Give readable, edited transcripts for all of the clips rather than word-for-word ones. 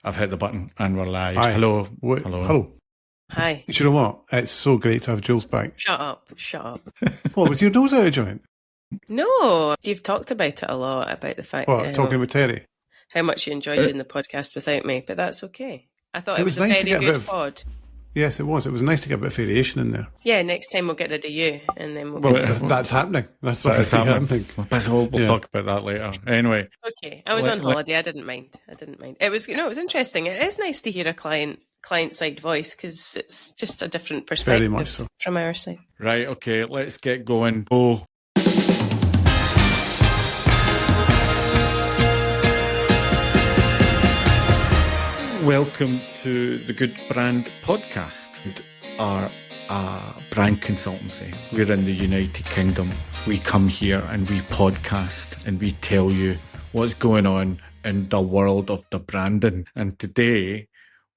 I've hit the button and we're live. Hi. Hello. Hello. Hi. Do you know what? It's so great to have Jules back. Shut up. What, was your nose out of joint? No, you've talked about it a lot, about the fact What, that talking about Terry? how much you enjoyed doing the podcast without me, but that's okay. I thought it was a nice to very get a bit good of- pod. Yes, it was. It was nice to get a bit of variation in there. Yeah, next time we'll get rid of you, and then we'll Well, get that's happening. That's That's happening. But we'll talk about that later. Anyway. Okay, I was on holiday. I didn't mind. It was interesting. It is nice to hear a client side voice because it's just a different perspective Very much so. from our side. Right, okay, let's get going. Oh. Welcome to the Good Brand Podcast. We are a brand consultancy. We're in the United Kingdom. We come here and we podcast and we tell you what's going on in the world of the branding. And today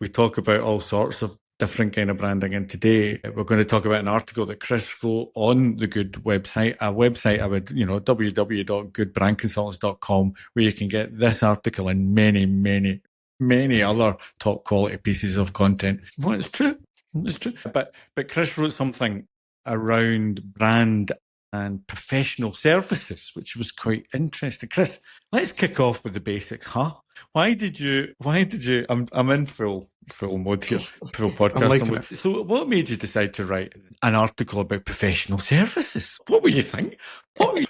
we talk about all sorts of different kind of branding. And today we're going to talk about an article that Chris wrote on the Good website, a website I would, www.goodbrandconsultants.com, where you can get this article and many other top quality pieces of content. Well, it's true. But Chris wrote something around brand and professional services, which was quite interesting. Chris, let's kick off with the basics, huh? Why did you, I'm in full mode here, full podcast mode. So what made you decide to write an article about professional services? What were you thinking?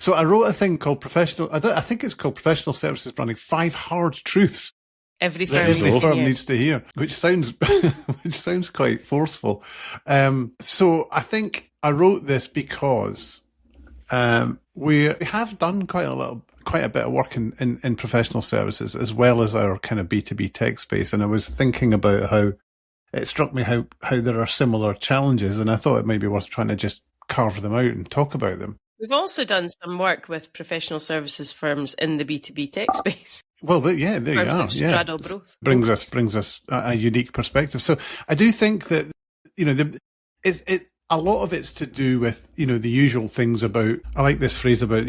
So I wrote a thing called I think it's called Professional Services Branding, 5 Hard Truths Every that firm, needs to hear, which sounds quite forceful. So I think I wrote this because we have done quite a bit of work in professional services as well as our kind of B2B tech space, and I was thinking about how it struck me how there are similar challenges, and I thought it might be worth trying to just carve them out and talk about them. We've also done some work with professional services firms in the B2B tech space. There you are. Straddle both. Brings us a unique perspective. So I do think that a lot of it's to do with the usual things about. I like this phrase about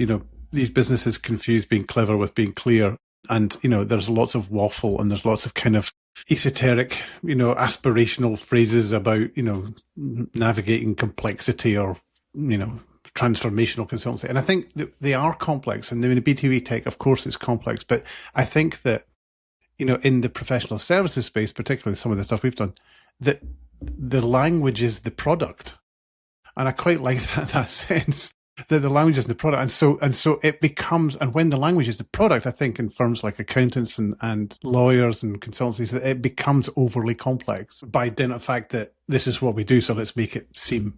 these businesses confuse being clever with being clear, and there's lots of waffle and there's lots of kind of esoteric aspirational phrases about navigating complexity or transformational consultancy. And I think that they are complex. And in the B2B tech, of course, it's complex. But I think that, in the professional services space, particularly some of the stuff we've done, that the language is the product. And I quite like that sense that the language is the product. And so it becomes, and when the language is the product, I think in firms like accountants and lawyers and consultancies, that it becomes overly complex by the fact that this is what we do. So let's make it seem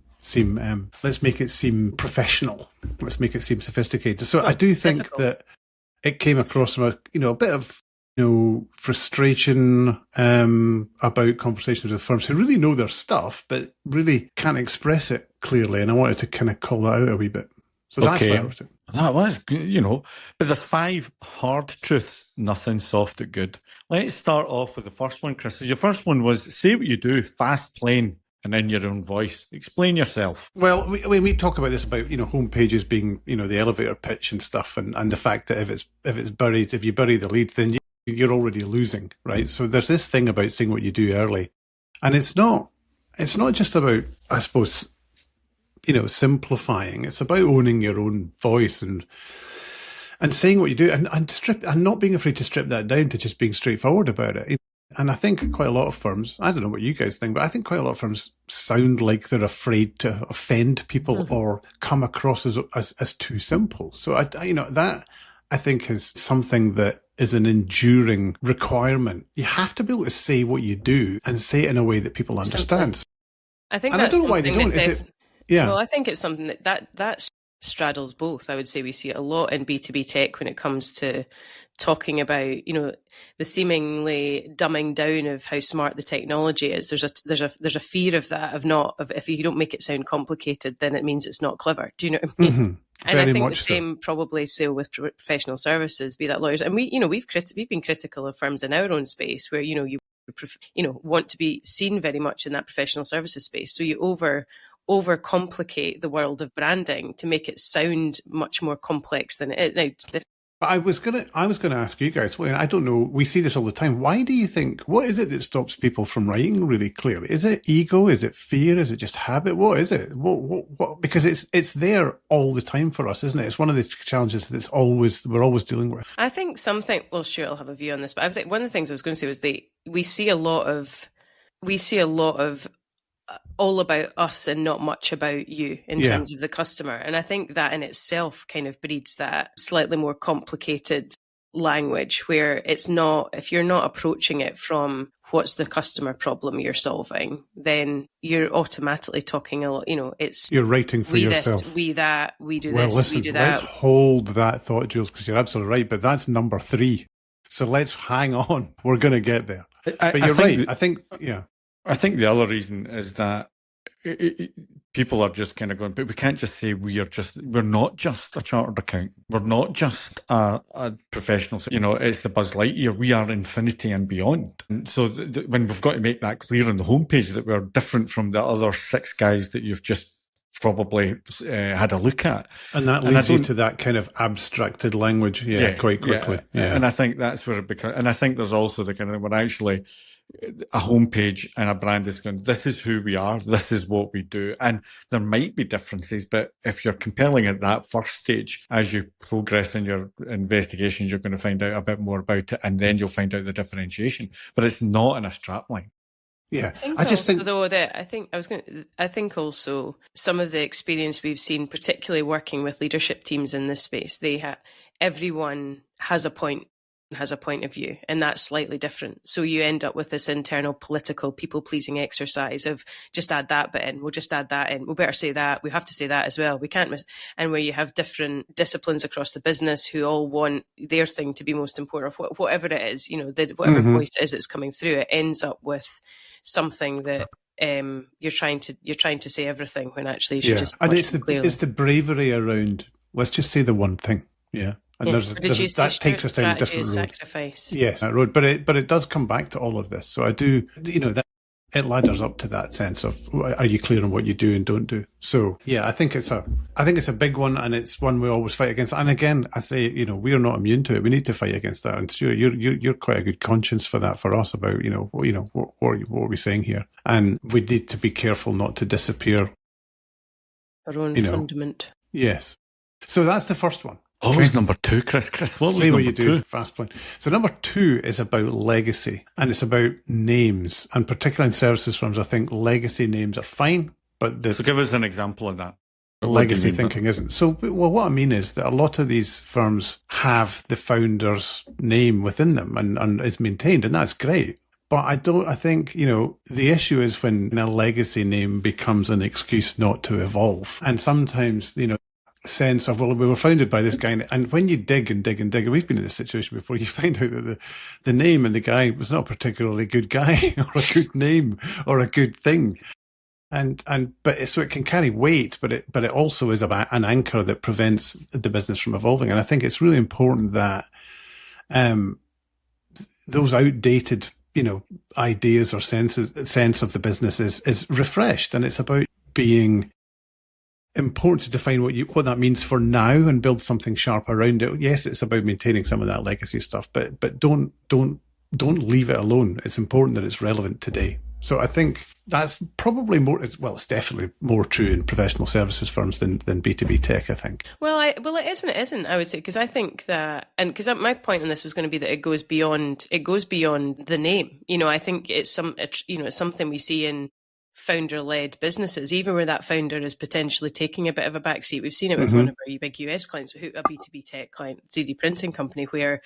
professional. Let's make it seem sophisticated. So I do think that it came across from a bit of frustration about conversations with firms who really know their stuff but really can't express it clearly. And I wanted to kind of call that out a wee bit. So that's what I was doing. That was good, but there's 5 hard truths, nothing soft or good. Let's start off with the first one, Chris. Your first one was say what you do, fast, plain, and in your own voice. Explain yourself. Well, we talk about this about homepages being the elevator pitch and stuff, and the fact that if you bury the lead, then you're already losing, right? So there's this thing about saying what you do early, and it's not just about, I suppose, simplifying. It's about owning your own voice and saying what you do, and not being afraid to strip that down to just being straightforward about it. And I think quite a lot of firms, I don't know what you guys think, but I think quite a lot of firms sound like they're afraid to offend people or come across as too simple. So that I think is something that is an enduring requirement. You have to be able to say what you do and say it in a way that people understand. I think and that's I don't know why they don't. Well, I think it's something that straddles both. I would say we see it a lot in B2B tech when it comes to talking about, the seemingly dumbing down of how smart the technology is. There's a fear of that, of if you don't make it sound complicated, then it means it's not clever. Do you know what I mean? Mm-hmm. And I think the same probably so with professional services, be that lawyers. And we've been critical of firms in our own space where, you want to be seen very much in that professional services space. So you overcomplicate the world of branding to make it sound much more complex than it is. Now, But I was gonna ask you guys. Well, I don't know. We see this all the time. Why do you think? What is it that stops people from writing really clearly? Is it ego? Is it fear? Is it just habit? What is it? What? Because it's there all the time for us, isn't it? It's one of the challenges that's we're always dealing with. I think something. Well, sure, I'll have a view on this, but I think one of the things I was going to say was we see a lot of all about us and not much about you in terms of the customer. And I think that in itself kind of breeds that slightly more complicated language where it's not, if you're not approaching it from what's the customer problem you're solving, then you're automatically talking a lot, you're writing for yourself. This, we that, we do well, this, listen, we do that. Let's hold that thought, Jules, because you're absolutely right, but that's number 3. So let's hang on. We're going to get there. But you're right. I think the other reason is that people are just kind of going, but we can't just say we're not just a chartered accountant. We're not just a professional. It's the Buzz Lightyear. We are infinity and beyond. And so when we've got to make that clear on the homepage that we're different from the other 6 guys that you've just probably had a look at. And that leads you to that kind of abstracted language, quite quickly. Yeah. And I think that's where it becomes, and I think there's also the kind of, when actually a homepage and a brand is going, this is who we are, this is what we do. And there might be differences, but if you're compelling at that first stage, as you progress in your investigations, you're going to find out a bit more about it, and then you'll find out the differentiation. But it's not in a strapline. Yeah, I think also some of the experience we've seen, particularly working with leadership teams in this space, everyone has a point of view, and that's slightly different. So you end up with this internal political people-pleasing exercise of just add that bit in, we'll just add that in, we'll better say that, we have to say that as well, we can't miss. And where you have different disciplines across the business who all want their thing to be most important, whatever it is, whatever voice it is that's coming through, it ends up with something that you're trying to say everything when actually you should just. And it's the bravery around, let's just say the one thing. Yeah. And that takes us down a different road. Sacrifice. Yes, that road. But it does come back to all of this. So I do, that it ladders up to that sense of, are you clear on what you do and don't do? So yeah, I think it's a big one, and it's one we always fight against. And again, I say, we are not immune to it. We need to fight against that. And Stuart, you're quite a good conscience for that for us about, what are we saying here? And we need to be careful not to disappear our own fundament. Yes. So that's the first one. What was number 2, Chris? What was number 2? Fast point. So number 2 is about legacy, and it's about names, and particularly in services firms, I think legacy names are fine, but so give us an example of that. Legacy thinking isn't. So, what I mean is that a lot of these firms have the founder's name within them and it's maintained, and that's great. But I think, the issue is when a legacy name becomes an excuse not to evolve. And sometimes, sense of, we were founded by this guy, and when you dig and dig and dig, and we've been in this situation before, you find out that the name and the guy was not a particularly good guy or a good name or a good thing, but so it can carry weight, but it also is about an anchor that prevents the business from evolving. And I think it's really important that those outdated ideas or sense of the business is refreshed, and it's about being important to define what that means for now and build something sharp around it. Yes, it's about maintaining some of that legacy stuff, but don't leave it alone. It's important that it's relevant today. So I think that's probably more. It's definitely more true in professional services firms than B2B tech, I think. Well, it isn't. I would say, because I think that, and because my point on this was going to be that it goes beyond the name. I think it's something we see in founder-led businesses, even where that founder is potentially taking a bit of a backseat. We've seen it with one of our big US clients, a B2B tech client, 3D printing company, where,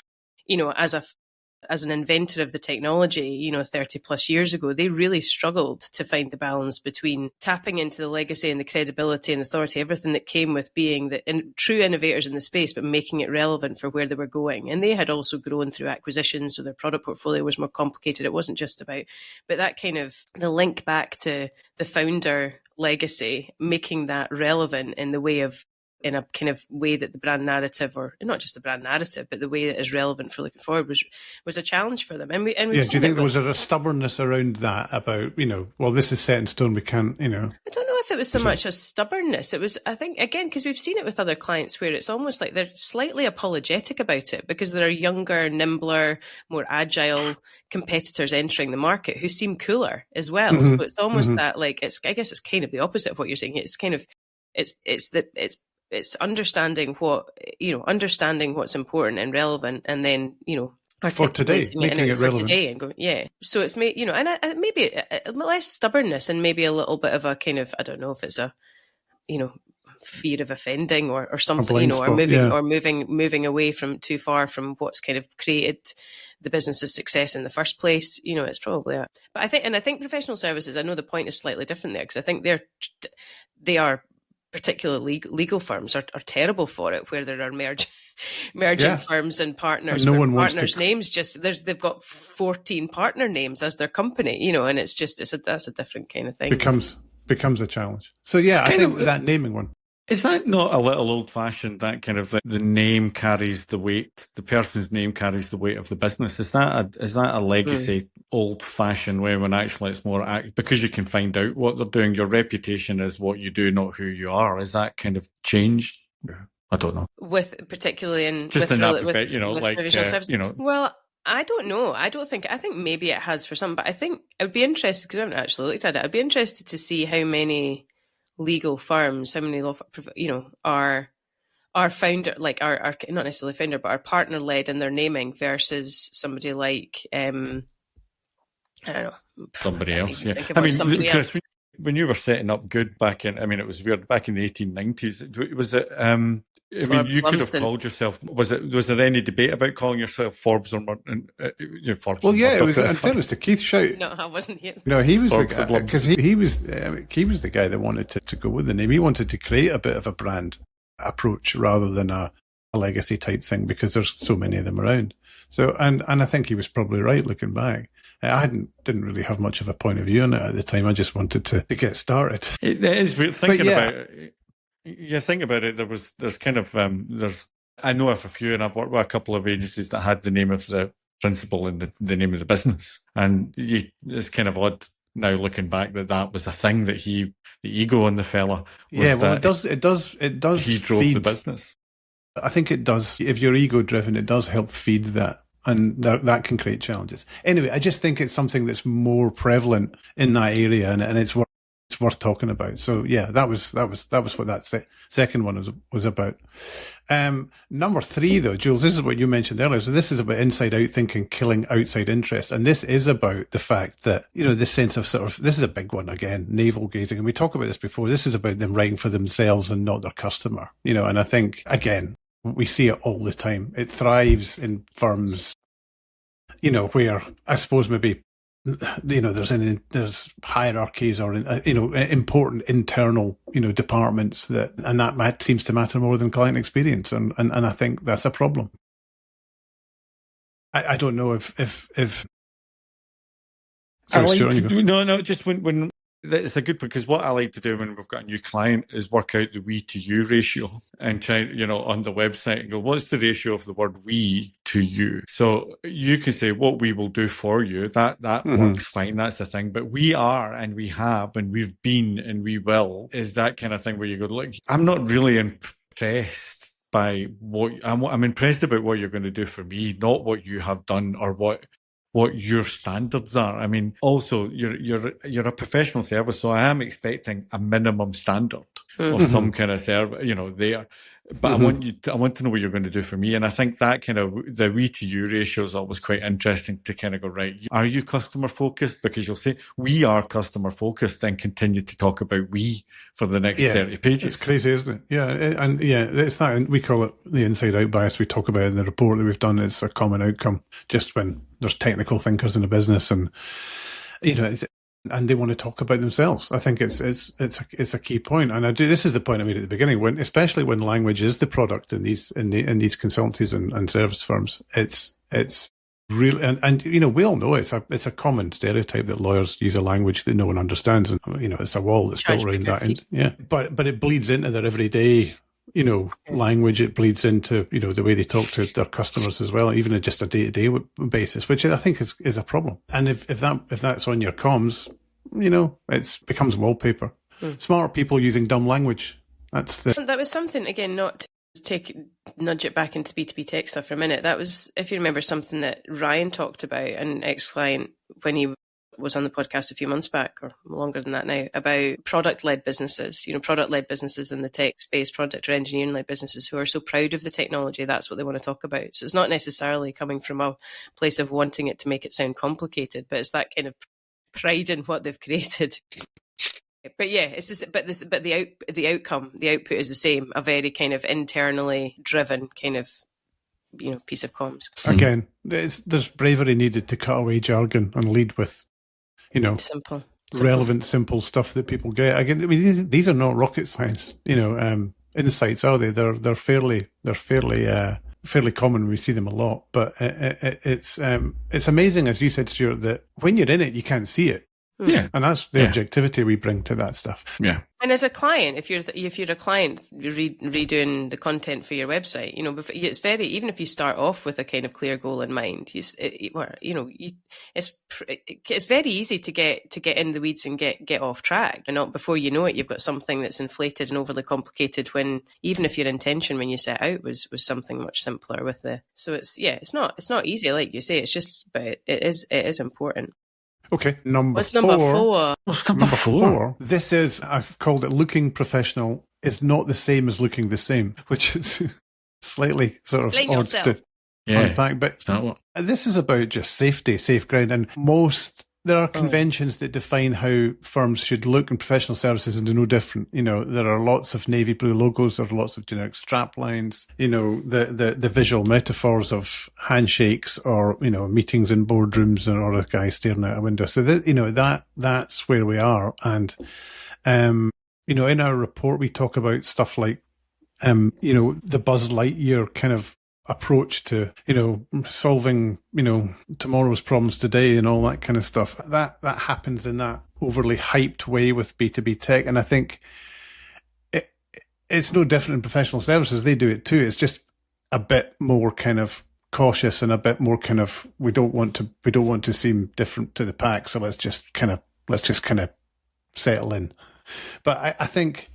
as an inventor of the technology, 30 plus years ago, they really struggled to find the balance between tapping into the legacy and the credibility and authority, everything that came with being true innovators in the space, but making it relevant for where they were going. And they had also grown through acquisitions, so their product portfolio was more complicated. It wasn't just about, but that kind of the link back to the founder legacy, making that relevant in the way of in a kind of way that the brand narrative, or not just the brand narrative, but the way that is relevant for looking forward was a challenge for them. And we've do you think there was a stubbornness around that about, well, this is set in stone, we can't, I don't know if it was so much a stubbornness. It was, I think, again, because we've seen it with other clients where it's almost like they're slightly apologetic about it because there are younger, nimbler, more agile competitors entering the market who seem cooler as well. Mm-hmm. So it's almost that, like, I guess it's kind of the opposite of what you're saying. It's kind of, it's understanding understanding what's important and relevant, and then, for today, making it relevant. Today, and go, yeah. So it's made, and maybe less stubbornness and maybe a little bit of a kind of, I don't know if it's a, fear of offending or something, or moving away from too far from what's kind of created the business's success in the first place. It's probably but I think professional services, I know the point is slightly different there, because I think they are particularly legal firms are terrible for it, where there are merging firms and partners. And no one wants partners' names they've got 14 partner names as their company, and it's just that's a different kind of thing. Becomes a challenge. So yeah, I think that naming one. Is that not a little old-fashioned, that kind of the name carries the weight, the person's name carries the weight of the business? Is that a legacy, old-fashioned way, when actually it's more, because you can find out what they're doing, your reputation is what you do, not who you are? Is that kind of changed? I don't know. Particularly in provisional services? Well, I don't know. I think maybe it has for some, but I think I would be interested, because I haven't actually looked at it, I'd be interested to see how many legal firms, how many are founder, like are not necessarily founder, but are partner led in their naming versus somebody like I don't know, somebody else. Yeah, I mean, Chris, when you were setting up Good back in, it was weird back in the 1890s. Was it? You could have called yourself. Was there any debate about calling yourself Forbes or Forbes? Well, yeah, it was. In fairness to Keith Shout. No, I wasn't here. No, he was the guy, because he was the guy that wanted to go with the name. He wanted to create a bit of a brand approach rather than a legacy type thing, because there's so many of them around. So, and I think he was probably right looking back. I didn't really have much of a point of view on it at the time. I just wanted to get started. It is weird thinking about it. You think about it, I know of a few, and I've worked with a couple of agencies that had the name of the principal in the name of the business. And it's kind of odd now looking back that was a thing, that the ego in the fella was. Yeah, well, it does. He drove the business. I think it does. If you're ego driven, it does help feed that. And that can create challenges. Anyway, I just think it's something that's more prevalent in that area, and it's worth talking about. So yeah, that was what that second one was about. Number 3 though, Jules, this is what you mentioned earlier. So this is about inside out thinking, killing outside interest. And this is about the fact that, this sense of this is a big one again, navel gazing. And we talked about this before. This is about them writing for themselves and not their customer, and I think, again, we see it all the time. It thrives in firms, where I suppose maybe, there's hierarchies or, important internal, departments that seems to matter more than client experience. And I think that's a problem. I don't know if just when it's a good, because what I like to do when we've got a new client is work out the we to you ratio and try, on the website and go, what's the ratio of the word we to you? So you can say what we will do for you. That works fine. That's the thing. But we are, and we have, and we've been, and we will, is that kind of thing where you go, look, I'm not really impressed by I'm impressed about what you're going to do for me, not what you have done or what your standards are. Also, you're a professional service, so I am expecting a minimum standard of some kind of service, there. But I want to know what you're going to do for me. And I think that kind of the we to you ratio is always quite interesting to kind of go, right, are you customer focused? Because you'll say we are customer focused, and continue to talk about we for the next 30 pages. It's crazy, isn't it? Yeah. And it's that, we call it the inside out bias. We talk about it in the report that we've done. It's a common outcome just when there's technical thinkers in the business, and, and they want to talk about themselves. I think it's a key point. And this is the point I made at the beginning, especially when language is the product in these consultancies and service firms. It's really, and we all know it's a common stereotype that lawyers use a language that no one understands, and it's a wall that's built around that. And, but it bleeds into their everyday language. It bleeds into, the way they talk to their customers as well, even on just a day-to-day basis, which I think is a problem. And if that's on your comms, it becomes wallpaper. Smarter people using dumb language. That was something, again, not to nudge it back into B2B tech stuff for a minute. That was, if you remember, something that Ryan talked about, an ex-client, when he was on the podcast a few months back, or longer than that now, about product-led businesses, product-led businesses in the tech space, product or engineering-led businesses who are so proud of the technology, that's what they want to talk about. So it's not necessarily coming from a place of wanting it to make it sound complicated, but it's that kind of pride in what they've created. But yeah, it's just, but the output is the same, a very kind of internally driven kind of, piece of comms. Again, there's bravery needed to cut away jargon and lead with, simple, relevant, simple stuff that people get. Again, I mean, these are not rocket science, insights, are they? They're fairly common. We see them a lot, but it's amazing, as you said, Stuart, that when you're in it, you can't see it. Yeah, and that's the objectivity we bring to that stuff. Yeah, and as a client, if you're a client redoing the content for your website, it's very, even if you start off with a kind of clear goal in mind, it's very easy to get in the weeds and get off track. And not before you know it, you've got something that's inflated and overly complicated. When even if your intention when you set out was something much simpler with the. So it's not easy, like you say. It's just, but it is important. Okay, What's number four? What's number four? This is, I've called it looking professional is not the same as looking the same, which is slightly sort of Explain odd yourself. to unpack. But this is about just safety, safe ground. And there are conventions that define how firms should look, and professional services are no different. There are lots of navy blue logos, there are lots of generic strap lines, the visual metaphors of handshakes or, meetings in boardrooms or a guy staring out a window. So that's where we are. And, in our report, we talk about stuff like, the Buzz Lightyear kind of approach to, solving, tomorrow's problems today and all that kind of stuff. That happens in that overly hyped way with B2B tech. And I think it's no different in professional services. They do it too. It's just a bit more kind of cautious and a bit more kind of, we don't want to seem different to the pack. So let's just kind of settle in. But I think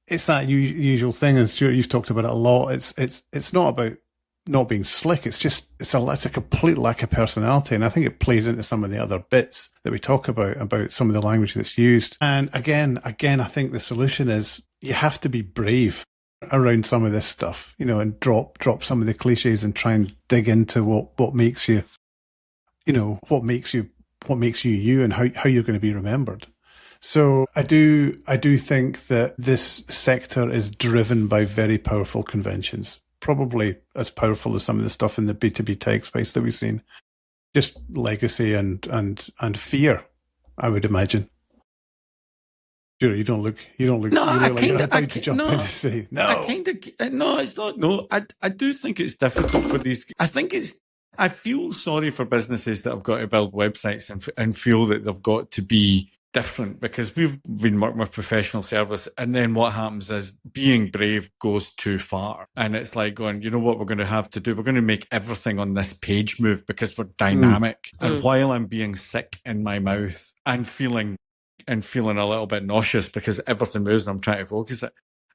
it's that usual thing, and Stuart, you've talked about it a lot. It's not about not being slick. It's a complete lack of personality, and I think it plays into some of the other bits that we talk about some of the language that's used. And again, I think the solution is you have to be brave around some of this stuff, and drop some of the cliches and try and dig into what makes you, what makes you, and how you're going to be remembered. So I do think that this sector is driven by very powerful conventions, probably as powerful as some of the stuff in the B2B tech space that we've seen. Just legacy and fear, I would imagine. Sure, you don't look. No, I kind of. No, it's not. No, I do think it's difficult for these. I feel sorry for businesses that have got to build websites and feel that they've got to be different, because we've been working with professional service, and then what happens is being brave goes too far, and it's like going, you know what we're going to have to do? We're going to make everything on this page move because we're dynamic. And while I'm being sick in my mouth and feeling a little bit nauseous because everything moves and I'm trying to focus it.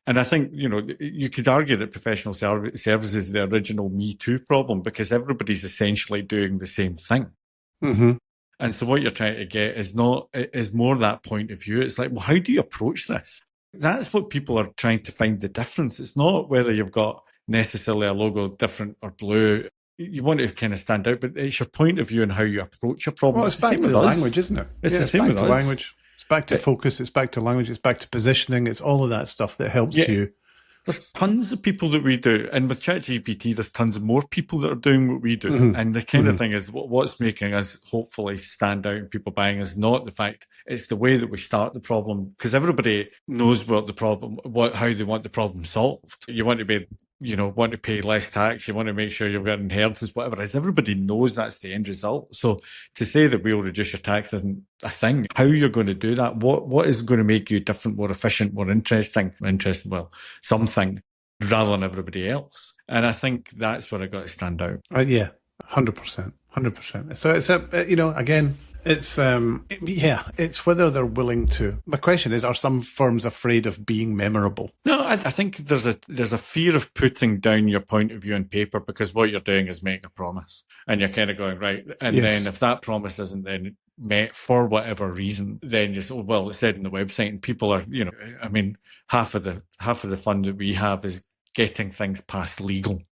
And I think, you could argue that professional services is the original Me Too problem, because everybody's essentially doing the same thing. Mm-hmm. And so what you're trying to get is more that point of view. It's like, well, how do you approach this? That's what people are trying to find the difference. It's not whether you've got necessarily a logo different or blue. You want to kind of stand out, but it's your point of view and how you approach your problem. Well, it's back to the language, isn't it? It's the same with us. Language. It's back to focus. It's back to language. It's back to positioning. It's all of that stuff that helps you. There's tons of people that we do, and with ChatGPT, there's tons more people that are doing what we do. Mm-hmm. And the kind of thing is, what's making us hopefully stand out and people buying is not the fact, it's the way that we start the problem, because everybody knows what the problem, how they want the problem solved. You want to be want to pay less tax, you want to make sure you've got inheritance, whatever it is. Everybody knows that's the end result. So to say that we'll reduce your tax isn't a thing. How you're going to do that? What is going to make you different, more efficient, more interesting? Well, something rather than everybody else. And I think that's where I got to stand out. Yeah, 100%. 100%. So it's again, it's it's whether they're willing to. My question is, are some firms afraid of being memorable? No, I think there's a fear of putting down your point of view on paper, because what you're doing is making a promise, and you're kind of going, right, and then if that promise isn't then met for whatever reason, then you say, oh, well, it's said in the website, and people are, I mean, half of the fun that we have is getting things past legal,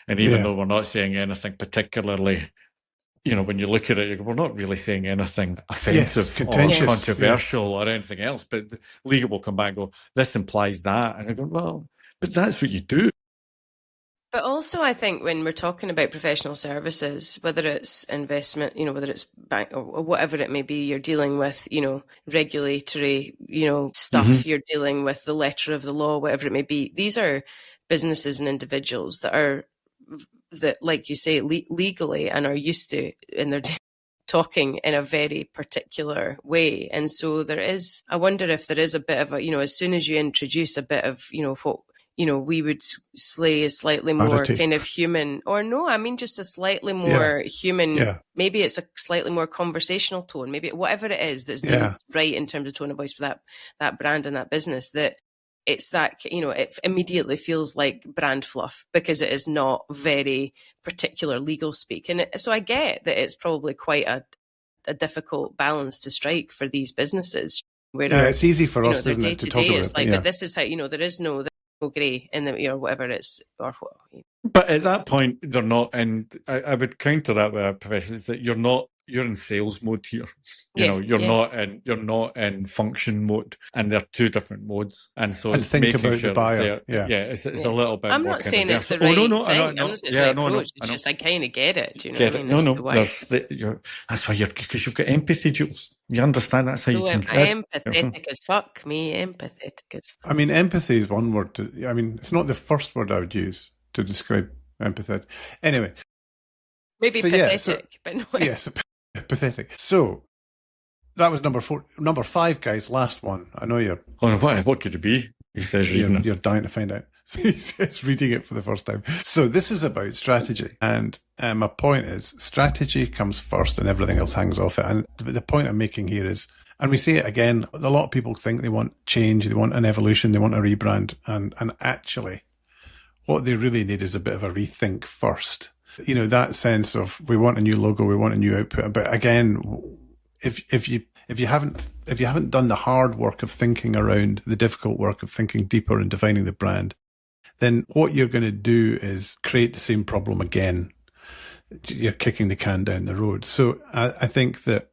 and even though we're not saying anything particularly, when you look at it, you go, we're not really saying anything offensive or controversial or anything else, but legal will come back and go, this implies that. And I go, well, but that's what you do. But also, I think when we're talking about professional services, whether it's investment, whether it's bank or whatever it may be, you're dealing with, regulatory, stuff, you're dealing with the letter of the law, whatever it may be. These are businesses and individuals that, like you say, legally and are used to, and they're talking in a very particular way. And so I wonder if there is a bit of as soon as you introduce a bit of, what, we would slay a slightly more kind of human, or no, I mean, just a slightly more human, maybe it's a slightly more conversational tone, maybe whatever it is that's doing right in terms of tone of voice for that brand and that business, that it's that, it immediately feels like brand fluff because it is not very particular legal speak. And so I get that it's probably quite a difficult balance to strike for these businesses. Where it's easy for us, isn't it, to talk about it? But this is how, there is no grey in the, whatever it's, or what. But at that point, they're not, and I would counter that with a profession, is that you're in sales mode here. You're not in function mode, and they're two different modes. And so it's think making about sure the buyer. It's a little bit. I'm more not saying it's the right thing. No. I'm not saying it's the right approach. It's just I kind of get it. Do you know what I mean? That's why because you've got empathy, Jules. You understand that's how you can. I am empathetic as fuck. Me, empathetic as fuck. I mean, empathy is one word. It's not the first word I would use to describe empathy. Anyway. Maybe pathetic, but no. Yes, pathetic. So that was number 4. Number 5, guys, last one. I know you're... Oh, what could it be? He says reading it. You're dying to find out. So he says reading it for the first time. So this is about strategy. And my point is, strategy comes first and everything else hangs off it. And the point I'm making here is, and we see it again, a lot of people think they want change, they want an evolution, they want a rebrand. And actually, what they really need is a bit of a rethink first. That sense of, we want a new logo, we want a new output. But again, if you haven't done the hard work of thinking around the difficult work of thinking deeper and defining the brand, then what you're going to do is create the same problem again. You're kicking the can down the road. So I think that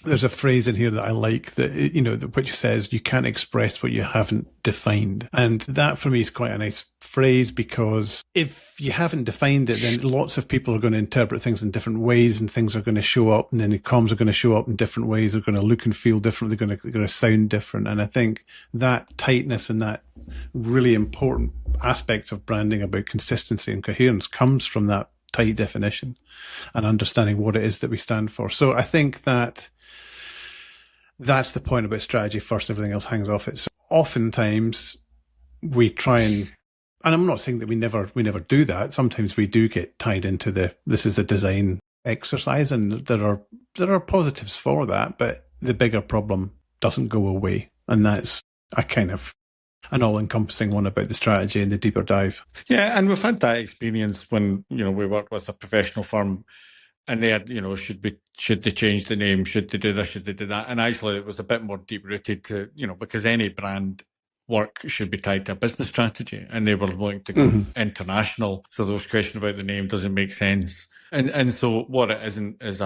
there's a phrase in here that I like that, which says you can't express what you haven't defined. And that for me is quite a nice phrase, because if you haven't defined it, then lots of people are going to interpret things in different ways, and things are going to show up, and then the comms are going to show up in different ways. They're going to look and feel different. They're going to sound different. And I think that tightness and that really important aspect of branding about consistency and coherence comes from that tight definition and understanding what it is that we stand for. So I think that that's the point about strategy first, everything else hangs off it. So oftentimes we try and I'm not saying that we never do that. Sometimes we do get tied into this is a design exercise, and there are positives for that, but the bigger problem doesn't go away. And that's a kind of an all-encompassing one about the strategy and the deeper dive. Yeah, and we've had that experience when, we worked with a professional firm, and they had, should they change the name? Should they do this? Should they do that? And actually it was a bit more deep-rooted to, because any brand work should be tied to a business strategy, and they were willing to go international. So there was a question about the name, does it make sense? And so what it isn't is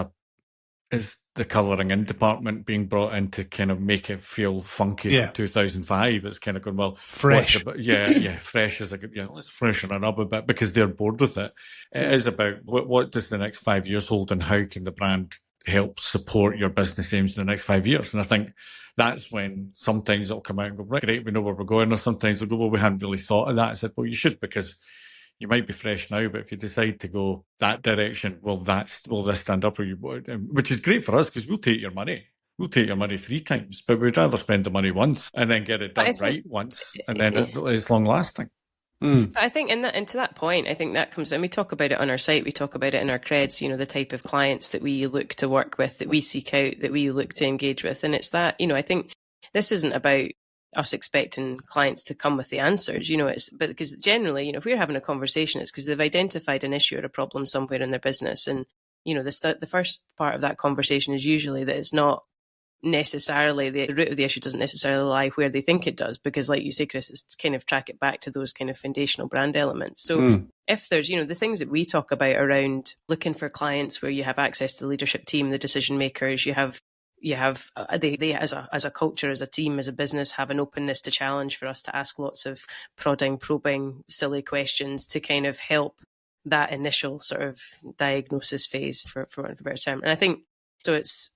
the colouring in department being brought in to kind of make it feel funky for 2005. It's kind of going, well, fresh. Fresh is let's freshen it up a bit, because they're bored with it. It is about what does the next 5 years hold, and how can the brand help support your business aims in the next 5 years? And I think that's when sometimes it'll come out and go, right, great, we know where we're going. Or sometimes they'll go, well, we hadn't really thought of that. I said, well, you should, because You might be fresh now, but if you decide to go that direction, will this stand up? Or which is great for us because we'll take your money. We'll take your money 3 times, but we'd rather spend the money once and then get it done right once, and then it's long lasting. But I think, and to that point, I think that comes, and we talk about it on our site, we talk about it in our creds, the type of clients that we look to work with, that we seek out, that we look to engage with. And it's that, I think this isn't about us expecting clients to come with the answers, but because generally, if we're having a conversation, it's because they've identified an issue or a problem somewhere in their business. And, the first part of that conversation is usually that it's not necessarily, the root of the issue doesn't necessarily lie where they think it does, because like you say, Chris, it's kind of track it back to those kind of foundational brand elements. So if there's, the things that we talk about around looking for clients where you have access to the leadership team, the decision makers, they as a culture, as a team, as a business, have an openness to challenge for us to ask lots of prodding, probing, silly questions to kind of help that initial sort of diagnosis phase, for want of a better term. And I think so. It's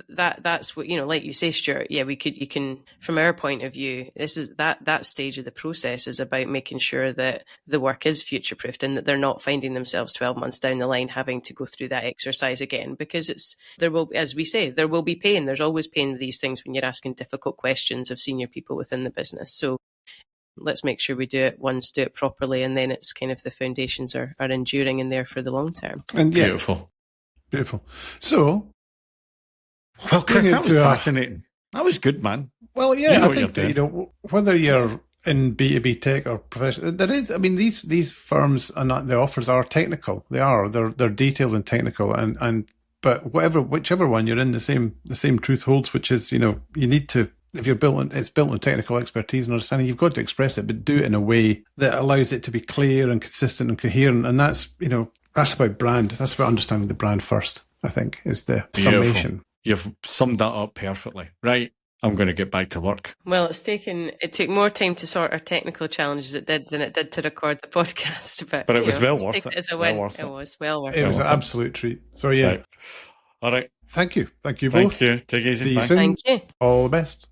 that's what, like you say, Stuart. Yeah, you can, from our point of view, this is that stage of the process is about making sure that the work is future proofed and that they're not finding themselves 12 months down the line having to go through that exercise again, because there will, as we say, there will be pain. There's always pain in these things when you're asking difficult questions of senior people within the business. So let's make sure we do it once, do it properly, and then it's kind of the foundations are enduring in there for the long term. And Beautiful. So, well, Chris, that was fascinating. That was good, man. Well, yeah, I think that, whether you're in B2B tech or professional, there is. I mean, these firms and the offers are technical. They are. They're detailed and technical, but whichever one you're in, the same truth holds, which is, you need to. If you're it's built on technical expertise and understanding, you've got to express it, but do it in a way that allows it to be clear and consistent and coherent. And that's, that's about brand. That's about understanding the brand first, I think, is the summation. You've summed that up perfectly. Right. I'm going to get back to work. Well, it took more time to sort our technical challenges than it did to record the podcast. But it was well worth it. As a win. It was well worth it. It was an absolute treat. So, yeah. Right. All right. Thank you. Thank you Thank both. you. Take it easy. See you Bye. soon. Thank you. All the best.